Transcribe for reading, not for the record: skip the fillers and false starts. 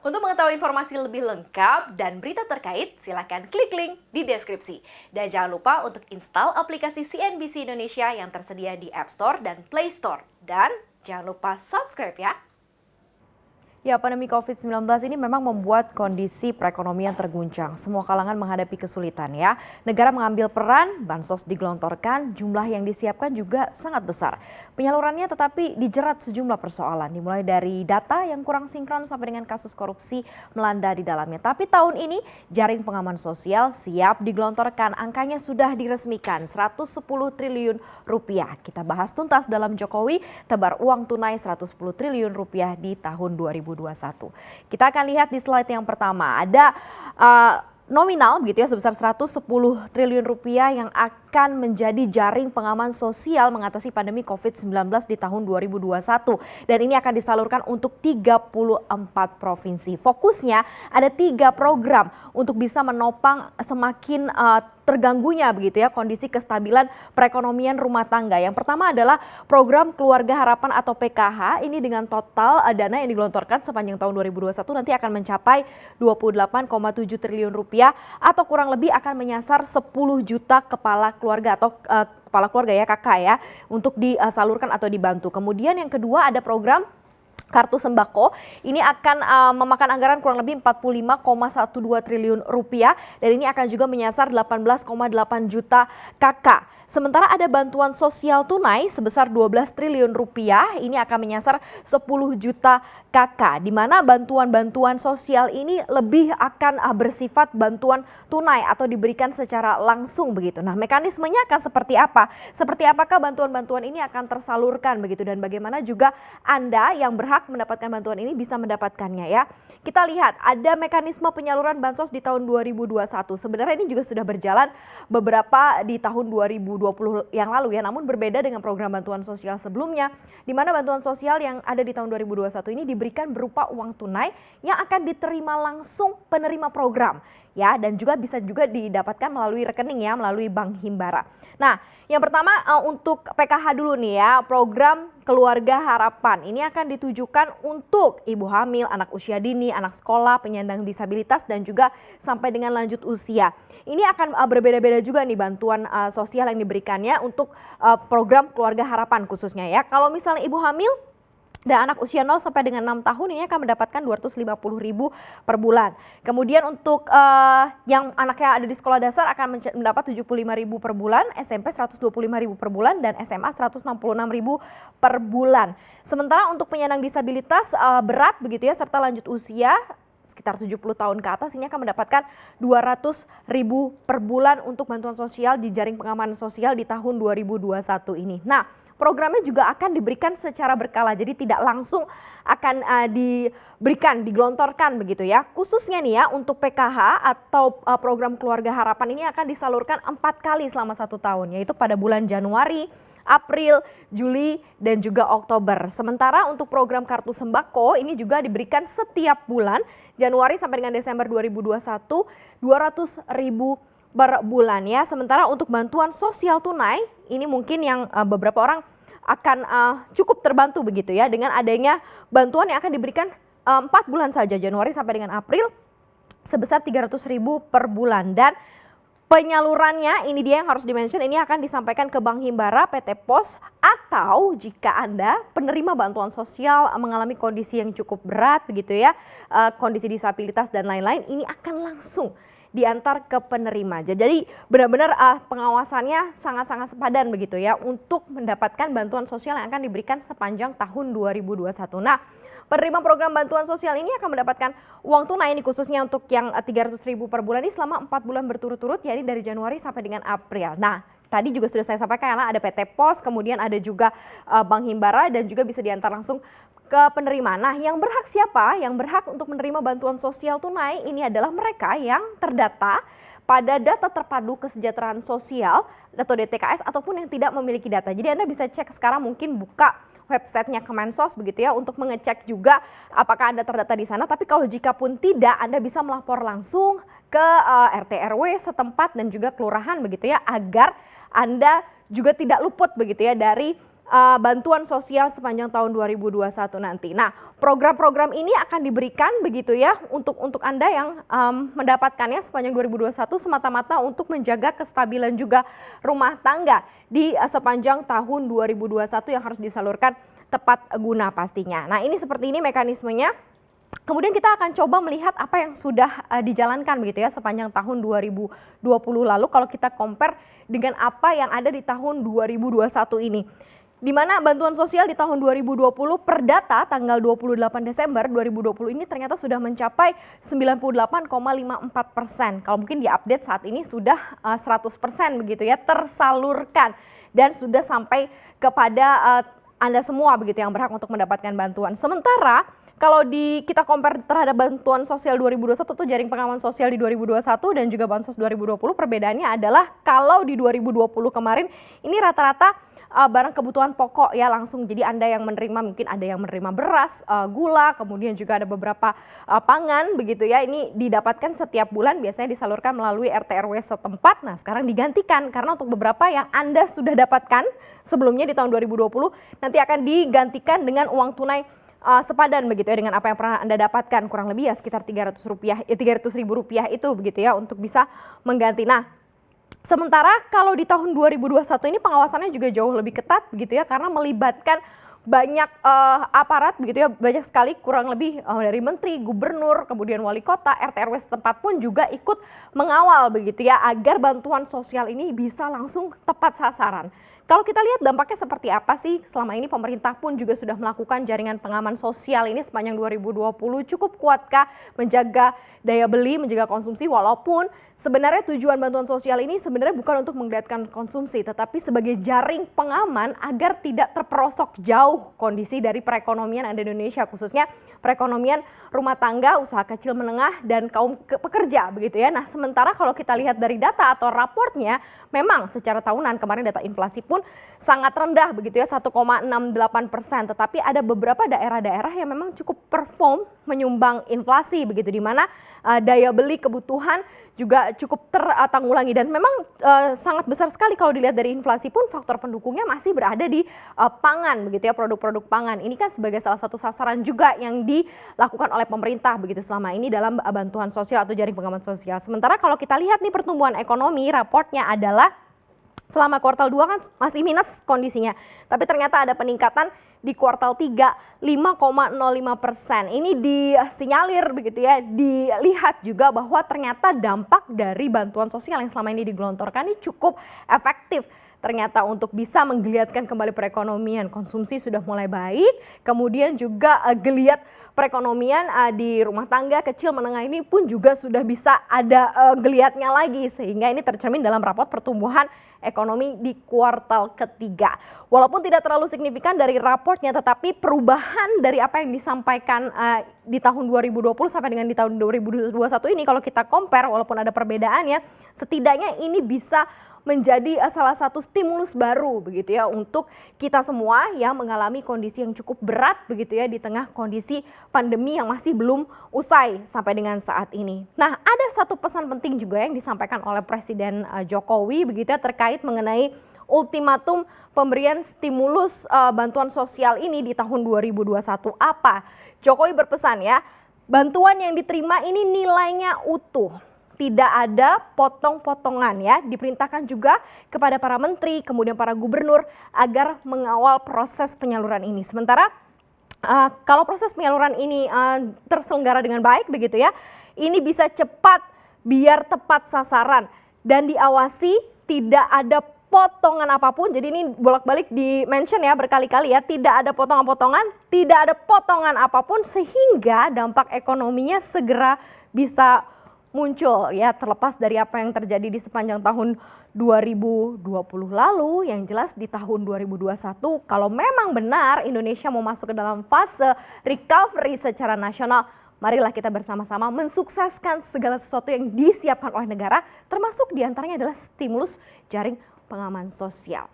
Untuk mengetahui informasi lebih lengkap dan berita terkait, silakan klik link di deskripsi. Dan jangan lupa untuk install aplikasi CNBC Indonesia yang tersedia di App Store dan Play Store. Dan jangan lupa subscribe ya. Ya, pandemi COVID-19 ini memang membuat kondisi perekonomian terguncang. Semua kalangan menghadapi kesulitan ya. Negara mengambil peran, bansos digelontorkan, jumlah yang disiapkan juga sangat besar. Penyalurannya tetapi dijerat sejumlah persoalan, dimulai dari data yang kurang sinkron sampai dengan kasus korupsi melanda di dalamnya. Tapi tahun ini jaring pengaman sosial siap digelontorkan, angkanya sudah diresmikan 110 triliun rupiah. Kita bahas tuntas dalam Jokowi tebar uang tunai 110 triliun rupiah di tahun 2021. Kita akan lihat di slide yang pertama ada nominal begitu ya sebesar 110 triliun rupiah yang akan menjadi jaring pengaman sosial mengatasi pandemi COVID-19 di tahun 2021 dan ini akan disalurkan untuk 34 provinsi. Fokusnya ada 3 program untuk bisa menopang semakin terganggunya begitu ya kondisi kestabilan perekonomian rumah tangga. Yang pertama adalah program Keluarga Harapan atau PKH. Ini dengan total dana yang digelontorkan sepanjang tahun 2021 nanti akan mencapai 28,7 triliun rupiah atau kurang lebih akan menyasar 10 juta kepala keluarga atau kepala keluarga ya kakak ya untuk disalurkan atau dibantu. Kemudian yang kedua ada program Kartu Sembako, ini akan memakan anggaran kurang lebih 45,12 triliun rupiah dan ini akan juga menyasar 18,8 juta kakak. Sementara ada bantuan sosial tunai sebesar 12 triliun rupiah, ini akan menyasar 10 juta kakak. Di mana bantuan-bantuan sosial ini lebih akan bersifat bantuan tunai atau diberikan secara langsung begitu. Nah, mekanismenya akan seperti apa? Seperti apakah bantuan-bantuan ini akan tersalurkan begitu dan bagaimana juga Anda yang berhak mendapatkan bantuan ini bisa mendapatkannya ya. Kita lihat ada mekanisme penyaluran bansos di tahun 2021. Sebenarnya ini juga sudah berjalan beberapa di tahun 2020 yang lalu ya, namun berbeda dengan program bantuan sosial sebelumnya di mana bantuan sosial yang ada di tahun 2021 ini diberikan berupa uang tunai yang akan diterima langsung penerima program ya dan juga bisa juga didapatkan melalui rekening ya, melalui Bank Himbara. Nah, yang pertama untuk PKH dulu nih ya, program Keluarga Harapan. Ini akan ditujukan untuk ibu hamil, anak usia dini, anak sekolah, penyandang disabilitas dan juga sampai dengan lanjut usia. Ini akan berbeda-beda juga nih bantuan sosial yang diberikannya untuk program Keluarga Harapan khususnya ya. Kalau misalnya ibu hamil dan anak usia 0 sampai dengan 6 tahun ini akan mendapatkan 250.000 per bulan. Kemudian untuk yang anaknya ada di sekolah dasar akan mendapat 75.000 per bulan, SMP 125.000 per bulan dan SMA 166.000 per bulan. Sementara untuk penyandang disabilitas berat begitu ya serta lanjut usia sekitar 70 tahun ke atas ini akan mendapatkan 200.000 per bulan untuk bantuan sosial di jaring pengaman sosial di tahun 2021 ini. Nah, programnya juga akan diberikan secara berkala, jadi tidak langsung akan digelontorkan begitu ya. Khususnya nih ya untuk PKH atau program Keluarga Harapan ini akan disalurkan 4 kali selama 1 tahun, yaitu pada bulan Januari, April, Juli, dan juga Oktober. Sementara untuk program Kartu Sembako ini juga diberikan setiap bulan, Januari sampai dengan Desember 2021, 200.000 per bulan ya. Sementara untuk bantuan sosial tunai ini mungkin yang beberapa orang akan cukup terbantu begitu ya dengan adanya bantuan yang akan diberikan 4 bulan saja Januari sampai dengan April sebesar 300.000 per bulan dan penyalurannya ini dia yang harus dimention ini akan disampaikan ke Bank Himbara, PT Pos atau jika Anda penerima bantuan sosial mengalami kondisi yang cukup berat begitu ya, kondisi disabilitas dan lain-lain ini akan langsung diantar ke penerima. Jadi benar-benar pengawasannya sangat-sangat sepadan begitu ya untuk mendapatkan bantuan sosial yang akan diberikan sepanjang tahun 2021. Nah, penerima program bantuan sosial ini akan mendapatkan uang tunai ini khususnya untuk yang 300.000 per bulan ini selama 4 bulan berturut-turut yakni dari Januari sampai dengan April. Nah, tadi juga sudah saya sampaikan ada PT Pos, kemudian ada juga Bank Himbara dan juga bisa diantar langsung ke penerima. Nah, yang berhak siapa? Yang berhak untuk menerima bantuan sosial tunai ini adalah mereka yang terdata pada data terpadu kesejahteraan sosial atau DTKS ataupun yang tidak memiliki data. Jadi Anda bisa cek sekarang mungkin buka websitenya Kemensos begitu ya untuk mengecek juga apakah Anda terdata di sana. Tapi kalau jika pun tidak, Anda bisa melapor langsung ke RT RW setempat dan juga kelurahan begitu ya agar Anda juga tidak luput begitu ya dari bantuan sosial sepanjang tahun 2021 nanti. Nah, program-program ini akan diberikan begitu ya untuk Anda yang mendapatkannya sepanjang 2021 semata-mata untuk menjaga kestabilan juga rumah tangga di sepanjang tahun 2021 yang harus disalurkan tepat guna pastinya. Nah, ini seperti ini mekanismenya. Kemudian kita akan coba melihat apa yang sudah dijalankan begitu ya sepanjang tahun 2020 lalu kalau kita compare dengan apa yang ada di tahun 2021 ini. Di mana bantuan sosial di tahun 2020 per data tanggal 28 Desember 2020 ini ternyata sudah mencapai 98,54%. Kalau mungkin diupdate saat ini sudah 100% begitu ya tersalurkan dan sudah sampai kepada Anda semua begitu yang berhak untuk mendapatkan bantuan. Sementara kalau kita compare terhadap bantuan sosial 2021 tuh jaring pengaman sosial di 2021 dan juga bansos 2020 perbedaannya adalah kalau di 2020 kemarin ini rata-rata barang kebutuhan pokok ya langsung, jadi Anda yang menerima mungkin ada yang menerima beras, gula, kemudian juga ada beberapa pangan begitu ya, ini didapatkan setiap bulan biasanya disalurkan melalui RT RW setempat. Nah sekarang digantikan karena untuk beberapa yang Anda sudah dapatkan sebelumnya di tahun 2020 nanti akan digantikan dengan uang tunai sepadan begitu ya dengan apa yang pernah Anda dapatkan, kurang lebih ya sekitar Rp300.000 itu begitu ya untuk bisa mengganti. Nah, sementara kalau di tahun 2021 ini pengawasannya juga jauh lebih ketat begitu ya karena melibatkan banyak aparat begitu ya, banyak sekali kurang lebih dari menteri, gubernur, kemudian wali kota, RT RW setempat pun juga ikut mengawal begitu ya agar bantuan sosial ini bisa langsung tepat sasaran. Kalau kita lihat dampaknya seperti apa sih? Selama ini pemerintah pun juga sudah melakukan jaringan pengaman sosial ini sepanjang 2020. Cukup kuatkah menjaga daya beli, menjaga konsumsi, walaupun sebenarnya tujuan bantuan sosial ini sebenarnya bukan untuk menggeliatkan konsumsi, tetapi sebagai jaring pengaman agar tidak terperosok jauh kondisi dari perekonomian Anda Indonesia, khususnya perekonomian rumah tangga, usaha kecil menengah, dan kaum pekerja begitu ya. Nah sementara kalau kita lihat dari data atau raportnya, memang secara tahunan kemarin data inflasi pun sangat rendah begitu ya 1,68%, tetapi ada beberapa daerah-daerah yang memang cukup perform menyumbang inflasi begitu, di mana daya beli kebutuhan juga cukup tertanggulangi dan memang sangat besar sekali kalau dilihat dari inflasi pun faktor pendukungnya masih berada di pangan begitu ya, produk-produk pangan. Ini kan sebagai salah satu sasaran juga yang dilakukan oleh pemerintah begitu selama ini dalam bantuan sosial atau jaring pengaman sosial. Sementara kalau kita lihat nih pertumbuhan ekonomi, raportnya adalah selama kuartal 2 kan masih minus kondisinya, tapi ternyata ada peningkatan di kuartal 3 5,05%. Ini disinyalir begitu ya, dilihat juga bahwa ternyata dampak dari bantuan sosial yang selama ini digelontorkan ini cukup efektif. Ternyata untuk bisa menggeliatkan kembali perekonomian, konsumsi sudah mulai baik, kemudian juga geliat perekonomian di rumah tangga kecil menengah ini pun juga sudah bisa ada geliatnya lagi, sehingga ini tercermin dalam raport pertumbuhan ekonomi di kuartal ketiga. Walaupun tidak terlalu signifikan dari raportnya, tetapi perubahan dari apa yang disampaikan di tahun 2020 sampai dengan di tahun 2021 ini kalau kita compare, walaupun ada perbedaannya, setidaknya ini bisa menjadi salah satu stimulus baru begitu ya untuk kita semua yang mengalami kondisi yang cukup berat begitu ya di tengah kondisi pandemi yang masih belum usai sampai dengan saat ini. Nah, ada satu pesan penting juga yang disampaikan oleh Presiden Jokowi begitu ya terkait mengenai ultimatum pemberian stimulus bantuan sosial ini di tahun 2021. Apa? Jokowi berpesan ya, bantuan yang diterima ini nilainya utuh. Tidak ada potong-potongan ya, diperintahkan juga kepada para menteri, kemudian para gubernur agar mengawal proses penyaluran ini. Sementara kalau proses penyaluran ini terselenggara dengan baik begitu ya, ini bisa cepat biar tepat sasaran dan diawasi, tidak ada potongan apapun. Jadi ini bolak-balik di-mention ya berkali-kali ya, tidak ada potongan-potongan, tidak ada potongan apapun sehingga dampak ekonominya segera bisa muncul ya, terlepas dari apa yang terjadi di sepanjang tahun 2020 lalu. Yang jelas di tahun 2021 kalau memang benar Indonesia mau masuk ke dalam fase recovery secara nasional, marilah kita bersama-sama mensukseskan segala sesuatu yang disiapkan oleh negara, termasuk diantaranya adalah stimulus jaring pengaman sosial.